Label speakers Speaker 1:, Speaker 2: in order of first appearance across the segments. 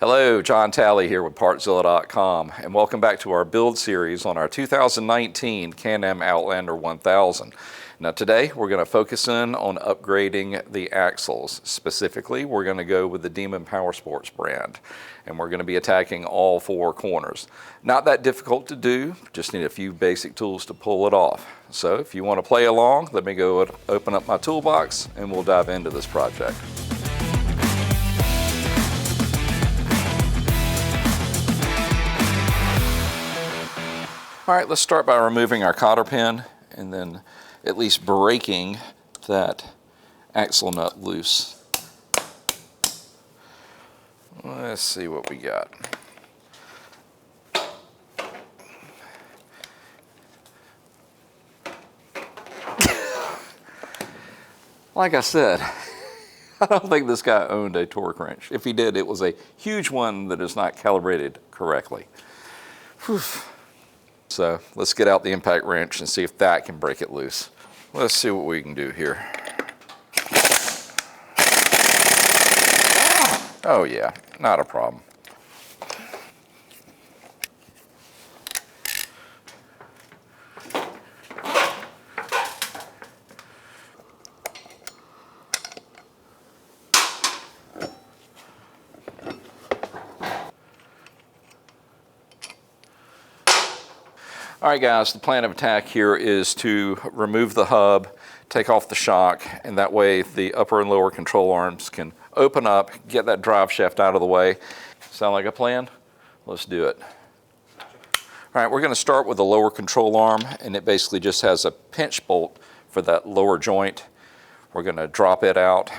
Speaker 1: Hello, John Talley here with Partzilla.com, and welcome back to our build series on our 2019 Can-Am Outlander 1000. Now today we're going to focus in on upgrading the axles. Specifically, we're going to go with the Demon Powersports brand, and we're going to be attacking all four corners. Not that difficult to do, just need a few basic tools to pull it off. So if you want to play along, let me go open up my toolbox and we'll dive into this project. All right, let's start by removing our cotter pin and then at least breaking that axle nut loose. Let's see what we got. Like I said, I don't think this guy owned a torque wrench. If he did, it was a huge one that is not calibrated correctly. Whew. So let's get out the impact wrench and see if that can break it loose. Let's see what we can do here. Oh yeah, not a problem. All right guys, the plan of attack here is to remove the hub, take off the shock, and that way the upper and lower control arms can open up, get that drive shaft out of the way. Sound like a plan? Let's do it. All right, we're going to start with the lower control arm, and it basically just has a pinch bolt for that lower joint. We're going to drop it out,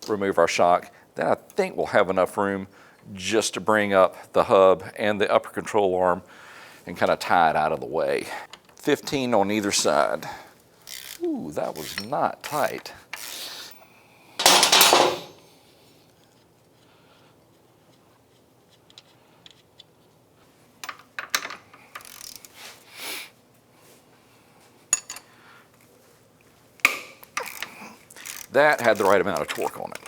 Speaker 1: remove our shock. Then I think we'll have enough room just to bring up the hub and the upper control arm and kind of tie it out of the way. 15 on either side. Ooh, that was not tight. That had the right amount of torque on it.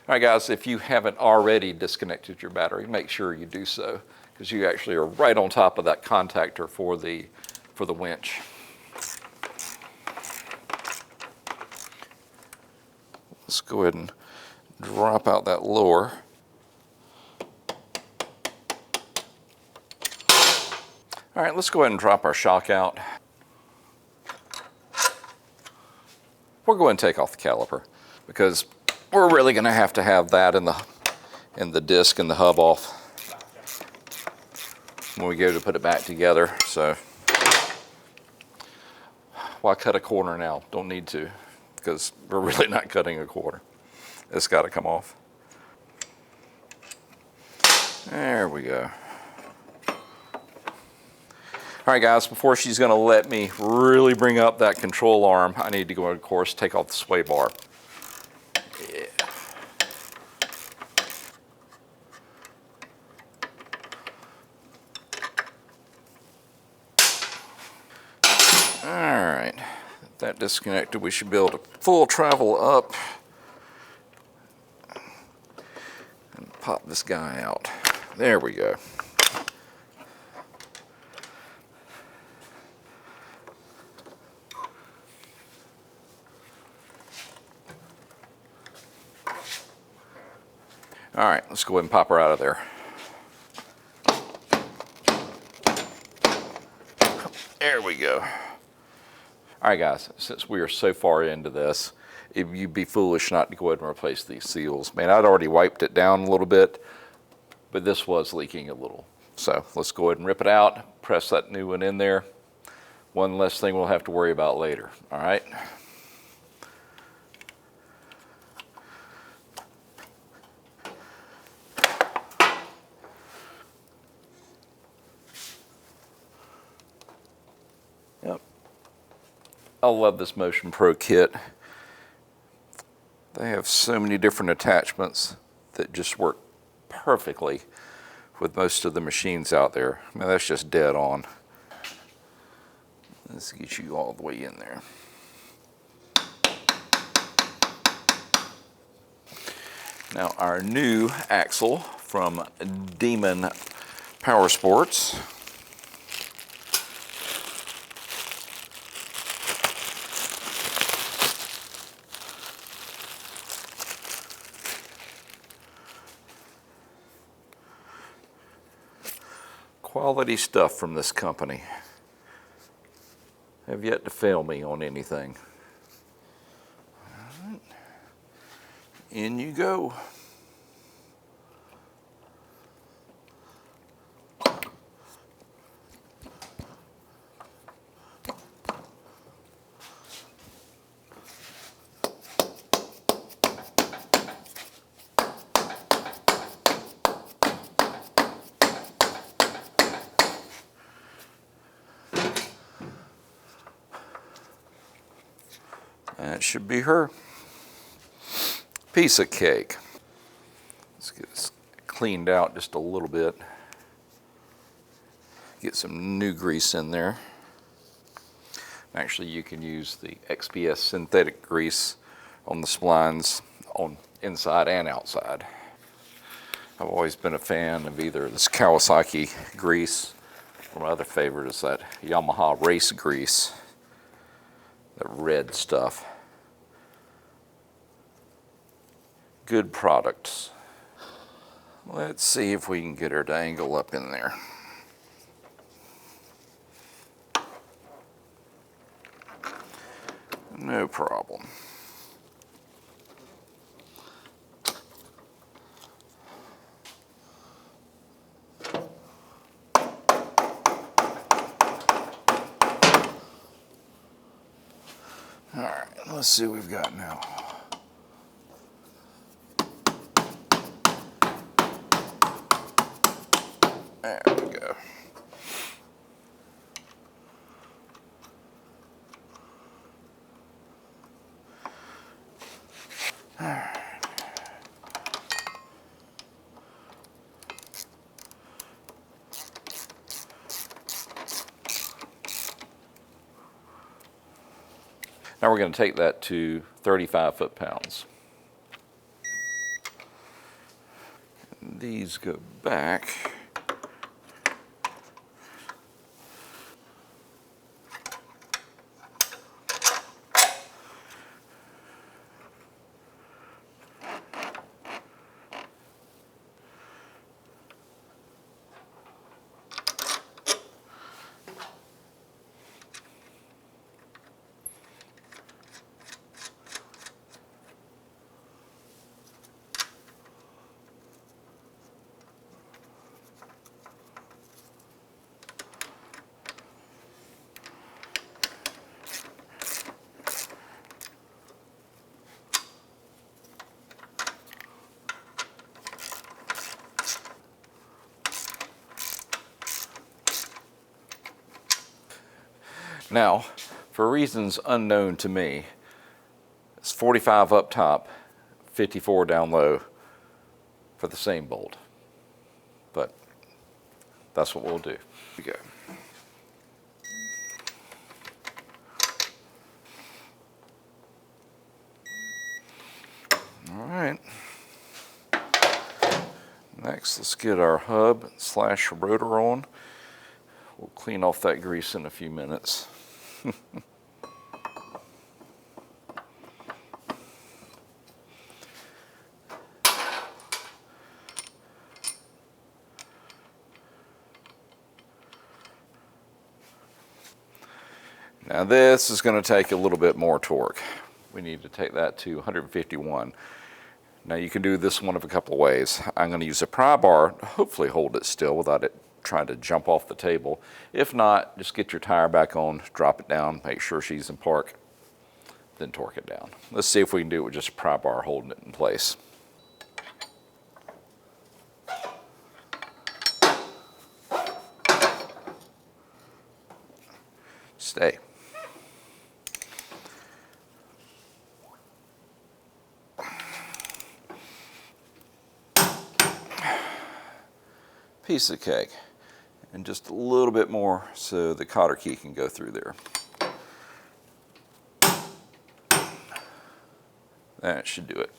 Speaker 1: All right guys, if you haven't already disconnected your battery, make sure you do so, because you actually are right on top of that contactor for the winch. Let's go ahead and drop out that lower. All right, let's go ahead and drop our shock out. We're going to take off the caliper because we're really going to have that in the disc and the hub off when we go to put it back together. So why cut a corner now? Don't need to, because we're really not cutting a corner. It's got to come off. There we go. All right guys, before she's going to let me really bring up that control arm, I need to go, of course, take off the sway bar. Alright, that disconnected, we should be able to full travel up and pop this guy out. There we go. Alright, let's go ahead and pop her out of there. There we go. All right guys, since we are so far into this, you'd be foolish not to go ahead and replace these seals. Man, I'd already wiped it down a little bit, but this was leaking a little. So let's go ahead and rip it out, press that new one in there. One less thing we'll have to worry about later, all right? Yep. I love this Motion Pro kit. They have so many different attachments that just work perfectly with most of the machines out there. I mean, that's just dead on. Let's get you all the way in there. Now our new axle from Demon Power Sports. Quality stuff from this company. Have yet to fail me on anything. All right. In you go. That should be her. Piece of cake. Let's get this cleaned out just a little bit. Get some new grease in there. Actually, you can use the XPS synthetic grease on the splines on inside and outside. I've always been a fan of either this Kawasaki grease, or my other favorite is that Yamaha race grease. The red stuff. Good products. Let's see if we can get her to angle up in there. No problem. All right, let's see what we've got now. There we go. All right. Now we're going to take that to 35 foot-pounds. These go back. Now, for reasons unknown to me, it's 45 up top, 54 down low for the same bolt. But that's what we'll do. Here we go. All right. Next, let's get our hub slash rotor on. We'll clean off that grease in a few minutes. Now this is going to take a little bit more torque. We need to take that to 151. Now you can do this one of a couple of ways. I'm going to use a pry bar to hopefully hold it still without it trying to jump off the table. If not, just get your tire back on, drop it down, make sure she's in park, then torque it down. Let's see if we can do it with just a pry bar holding it in place. Stay. Piece of cake. And just a little bit more so the cotter key can go through there. That should do it.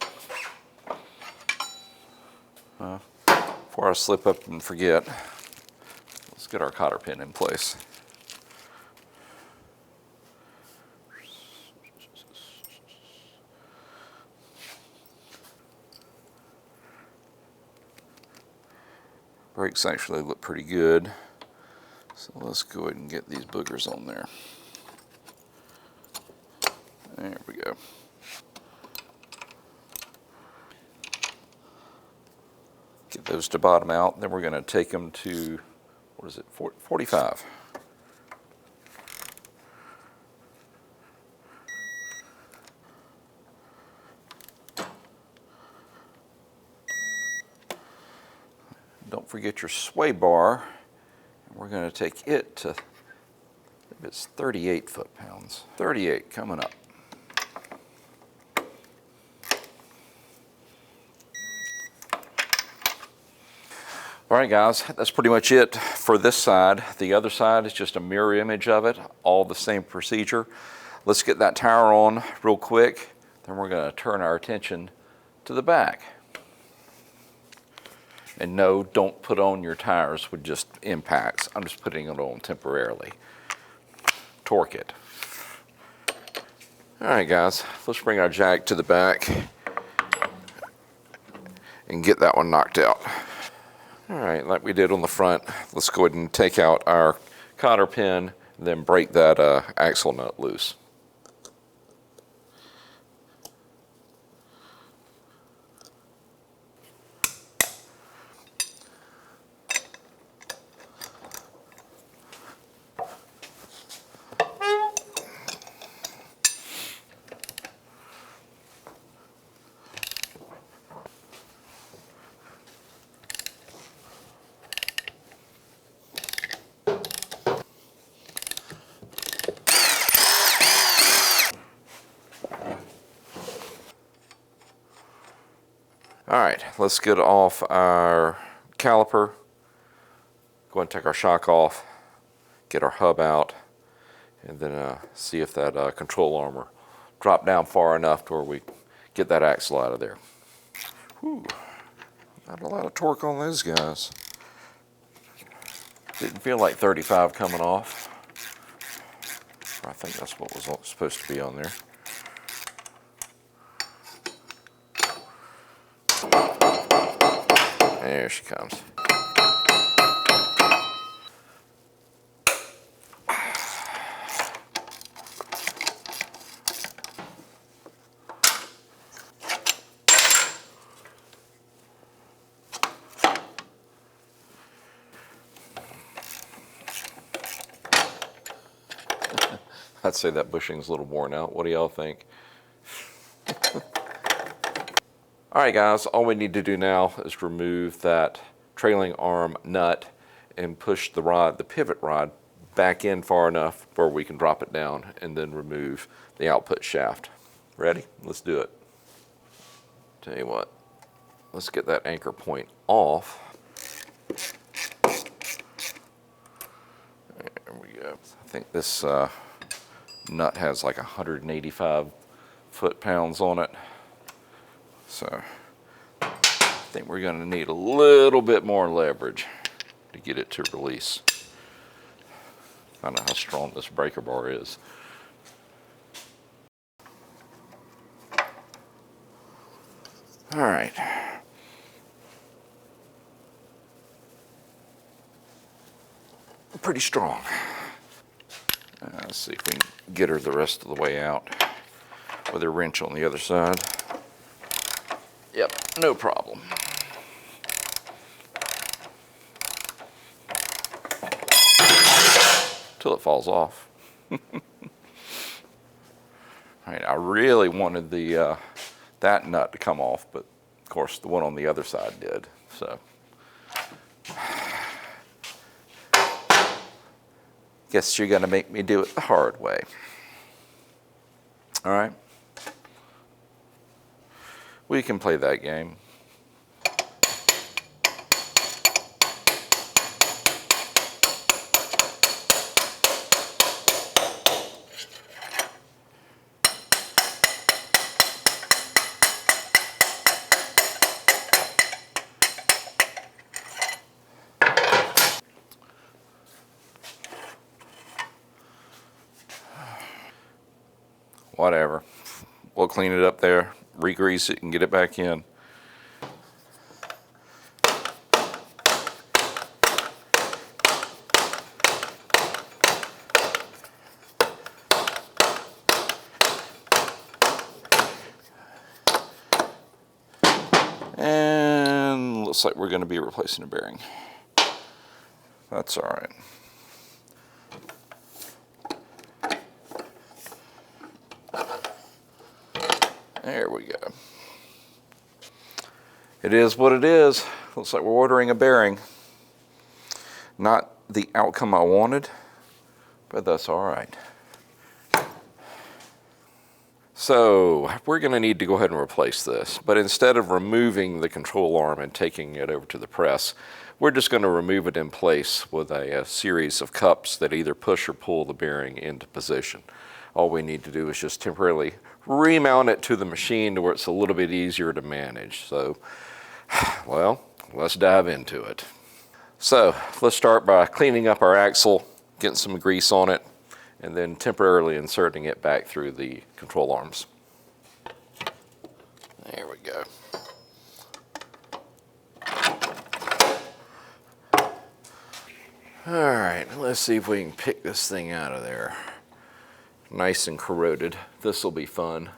Speaker 1: Before I slip up and forget, let's get our cotter pin in place. Brakes actually look pretty good, so let's go ahead and get these boogers on there. There we go. Get those to bottom out, then we're going to take them to, what is it, 45. Don't forget your sway bar. We're going to take it to, it's 38 foot-pounds. 38 coming up. All right, guys, that's pretty much it for this side. The other side is just a mirror image of it, all the same procedure. Let's get that tire on real quick, then we're going to turn our attention to the back. And no, don't put on your tires with just impacts. I'm just putting it on temporarily. Torque it. All right, guys, let's bring our jack to the back and get that one knocked out. All right, like we did on the front, let's go ahead and take out our cotter pin, then break that axle nut loose. All right, let's get off our caliper, go and take our shock off, get our hub out, and then see if that control arm will drop down far enough to where we get that axle out of there. Whew, not a lot of torque on those guys. Didn't feel like 35 coming off. I think that's what was supposed to be on there. There she comes. I'd say that bushing's a little worn out. What do y'all think? All right, guys, all we need to do now is remove that trailing arm nut and push the rod, the pivot rod, back in far enough where we can drop it down and then remove the output shaft. Ready? Let's do it. Tell you what, let's get that anchor point off. There we go. I think this nut has like 185 foot-pounds on it. So I think we're going to need a little bit more leverage to get it to release. Find out how strong this breaker bar is. All right. Pretty strong. Let's see if we can get her the rest of the way out with a wrench on the other side. Yep, no problem. Till it falls off. All right, I really wanted the that nut to come off, but of course the one on the other side did. So guess you're gonna make me do it the hard way. All right. We can play that game. whatever. We'll clean it up there, re-grease it, and get it back in. And looks like we're going to be replacing a bearing. That's all right. There we go. It is what it is. Looks like we're ordering a bearing. Not the outcome I wanted, but that's all right. So we're going to need to go ahead and replace this, but instead of removing the control arm and taking it over to the press, we're just going to remove it in place with a series of cups that either push or pull the bearing into position. All we need to do is just temporarily remount it to the machine to where it's a little bit easier to manage. So, well, let's dive into it. So let's start by cleaning up our axle, getting some grease on it, and then temporarily inserting it back through the control arms. There we go. All right, let's see if we can pick this thing out of there. Nice and corroded. This will be fun.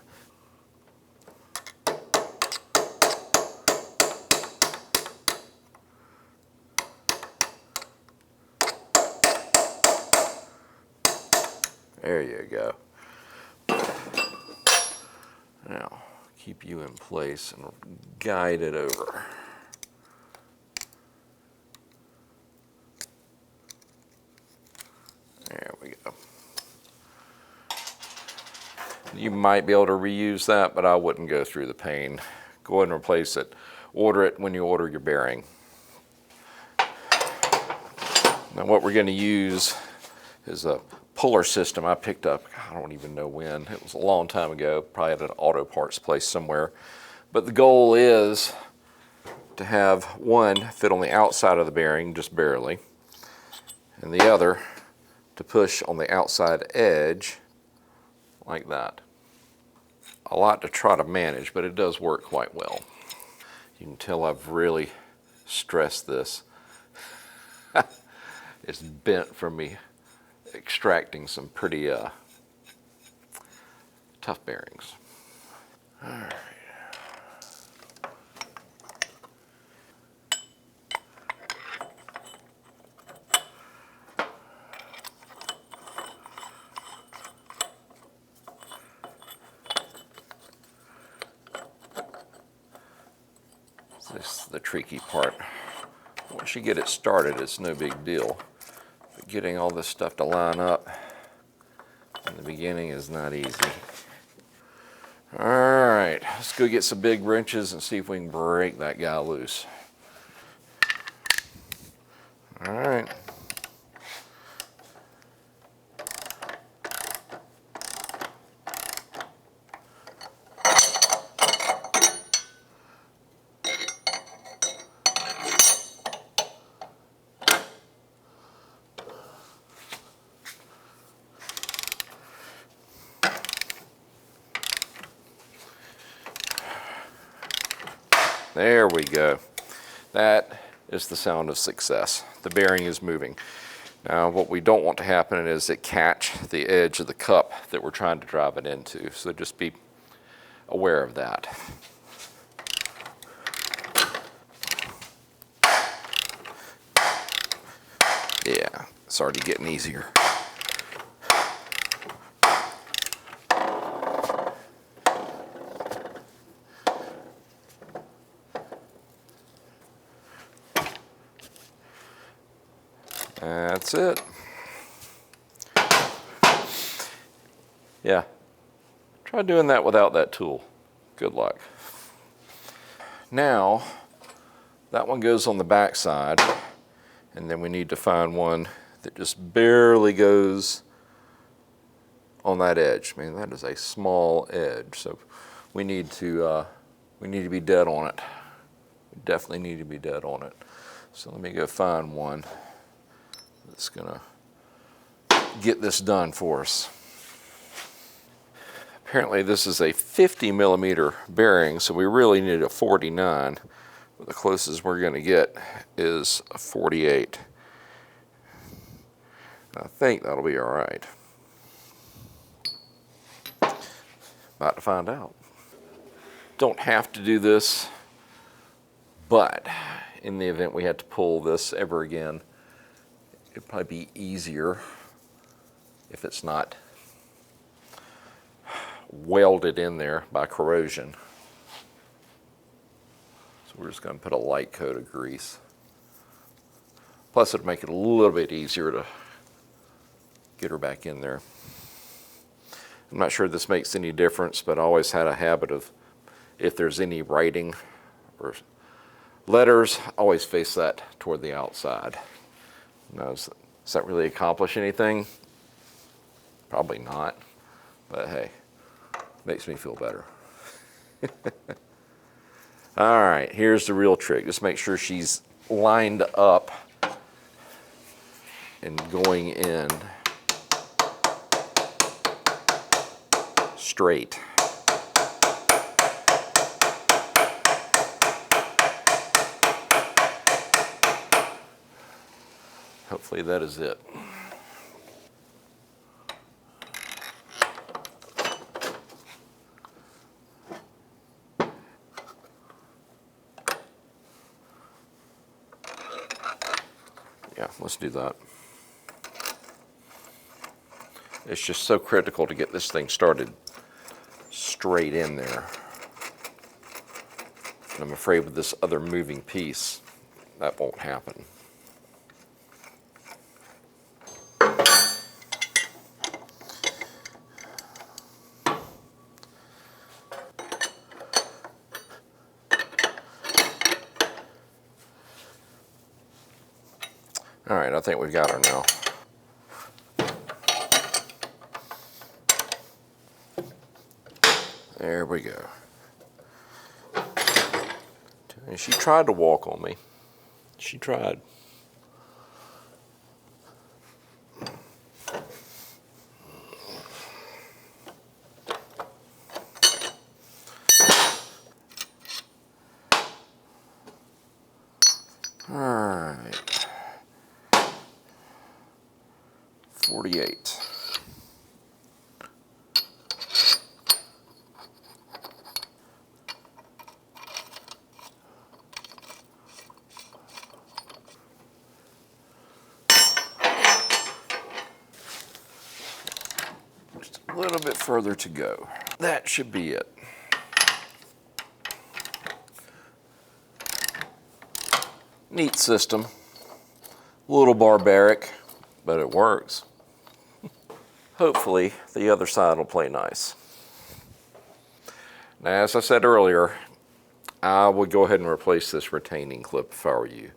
Speaker 1: There you go. Now, keep you in place and guide it over. There we go. You might be able to reuse that, but I wouldn't go through the pain. Go ahead and replace it. Order it when you order your bearing. Now what we're going to use is a puller system I picked up, I don't even know when. It was a long time ago, probably at an auto parts place somewhere. But the goal is to have one fit on the outside of the bearing, just barely, and the other to push on the outside edge like that. A lot to try to manage, but it does work quite well. You can tell I've really stressed this. It's bent from me extracting some pretty tough bearings. All right. This is the tricky part. Once you get it started, it's no big deal. But getting all this stuff to line up in the beginning is not easy. All right, let's go get some big wrenches and see if we can break that guy loose. All right. There we go. That is the sound of success. The bearing is moving. Now what we don't want to happen is it catch the edge of the cup that we're trying to drive it into. So just be aware of that. Yeah, it's already getting easier. That's it. Yeah, try doing that without that tool. Good luck. Now, that one goes on the back side, and then we need to find one that just barely goes on that edge. I mean, that is a small edge, so we need to be dead on it. We definitely need to be dead on it. So let me go find one that's gonna get this done for us. Apparently this is a 50 millimeter bearing, so we really need a 49. But the closest we're going to get is a 48. I think that'll be all right. About to find out. Don't have to do this, but in the event we had to pull this ever again, it'd probably be easier if it's not welded in there by corrosion. So we're just going to put a light coat of grease. Plus it'll make it a little bit easier to get her back in there. I'm not sure this makes any difference, but I always had a habit of, if there's any writing or letters, always face that toward the outside. Now, does that really accomplish anything? Probably not, but hey, makes me feel better. All right, here's the real trick. Just make sure she's lined up and going in straight. Hopefully that is it. Yeah, let's do that. It's just so critical to get this thing started straight in there. And I'm afraid with this other moving piece, that won't happen. All right, I think we've got her now. There we go. And she tried to walk on me. She tried. All right. 48. Just a little bit further to go. That should be it. Neat system. A little barbaric, but it works. Hopefully the other side will play nice. Now, as I said earlier, I would go ahead and replace this retaining clip if I were you.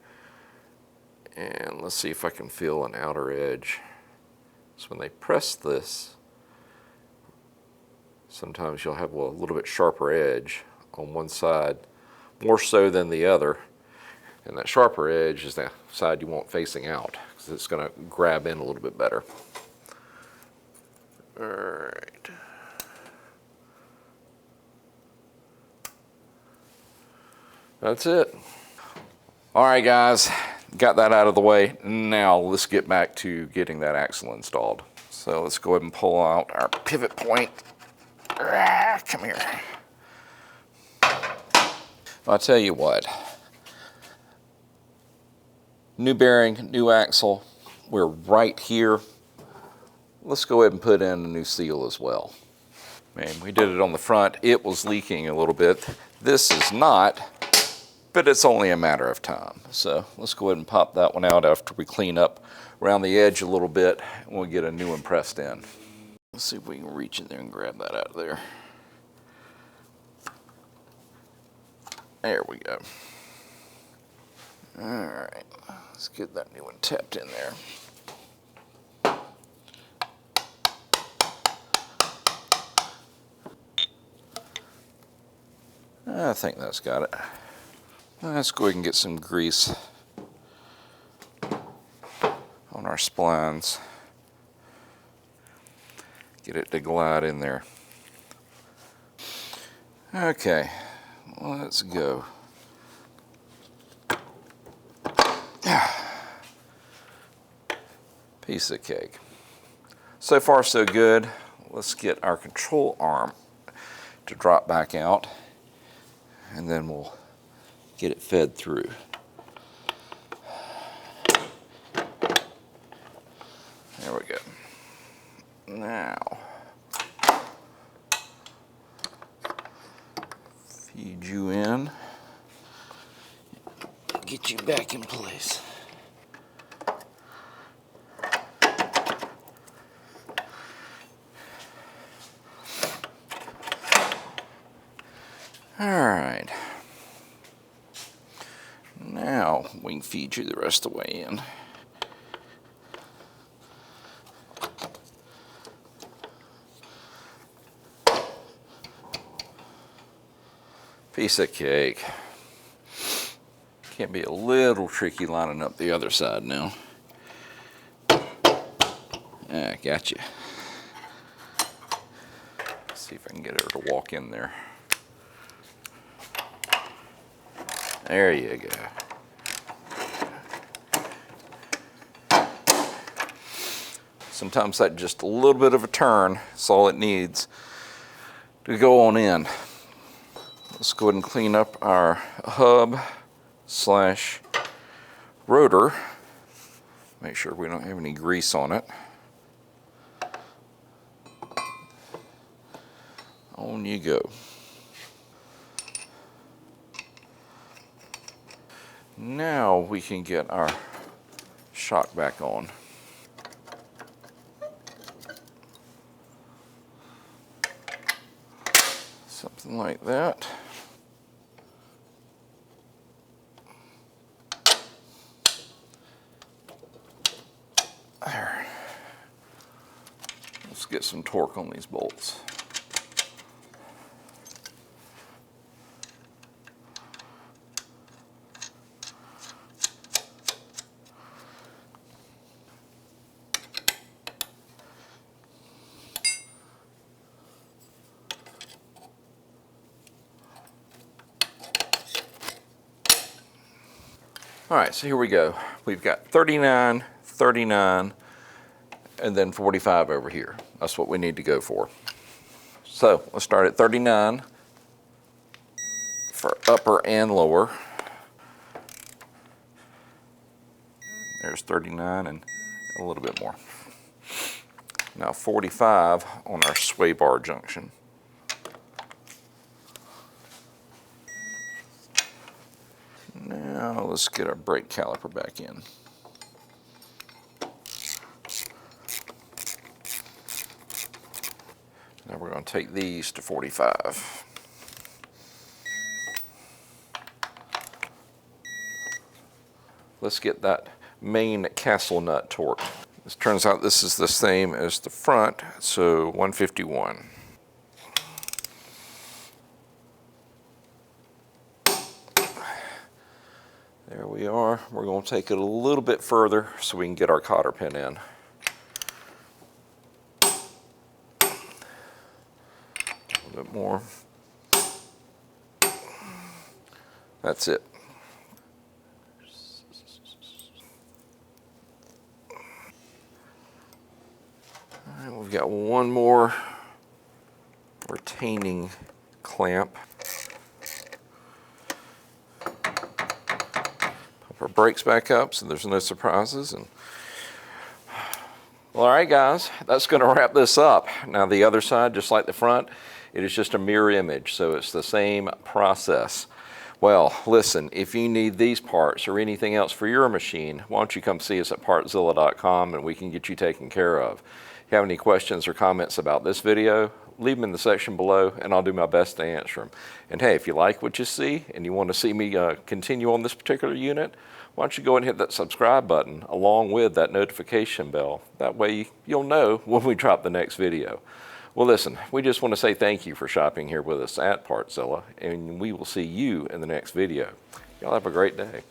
Speaker 1: And let's see if I can feel an outer edge. So when they press this, sometimes you'll have a little bit sharper edge on one side, more so than the other. And that sharper edge is the side you want facing out, because it's going to grab in a little bit better. All right. That's it. All right, guys, got that out of the way. Now let's get back to getting that axle installed. So let's go ahead and pull out our pivot point. Come here. I'll tell you what. New bearing, new axle. We're right here. Let's go ahead and put in a new seal as well. Man, we did it on the front. It was leaking a little bit. This is not, but it's only a matter of time. So let's go ahead and pop that one out after we clean up around the edge a little bit, and we'll get a new one pressed in. Let's see if we can reach in there and grab that out of there. There we go. All right, let's get that new one tapped in there. I think that's got it. Let's go ahead and get some grease on our splines. Get it to glide in there. Okay, let's go. Piece of cake. So far so good. Let's get our control arm to drop back out, and then we'll get it fed through. There we go. Now, feed you in, get you back in place. All right. Now we can feed you the rest of the way in. Piece of cake. Can't be a little tricky lining up the other side now. Ah, gotcha. Let's see if I can get her to walk in there. There you go. Sometimes that just a little bit of a turn is all it needs to go on in. Let's go ahead and clean up our hub slash rotor. Make sure we don't have any grease on it. On you go. Now we can get our shock back on. Something like that. There. Let's get some torque on these bolts. All right, so here we go. We've got 39, 39, and then 45 over here. That's what we need to go for. So let's start at 39 for upper and lower. There's 39 and a little bit more. Now 45 on our sway bar junction. Now let's get our brake caliper back in. Now we're going to take these to 45. Let's get that main castle nut torque. This turns out this is the same as the front, so 151. There we are. We're going to take it a little bit further so we can get our cotter pin in. A little bit more. That's it. All right, we've got one more retaining clamp. Our brakes back up so there's no surprises. And well, all right guys, that's going to wrap this up. Now the other side, just like the front, it is just a mirror image, so it's the same process. Well, listen, if you need these parts or anything else for your machine, why don't you come see us at Partzilla.com and we can get you taken care of. If you have any questions or comments about this video, leave them in the section below and I'll do my best to answer them. And hey, if you like what you see and you want to see me continue on this particular unit, why don't you go and hit that subscribe button along with that notification bell. That way you'll know when we drop the next video. Well, listen, we just want to say thank you for shopping here with us at Partzilla, and we will see you in the next video. Y'all have a great day.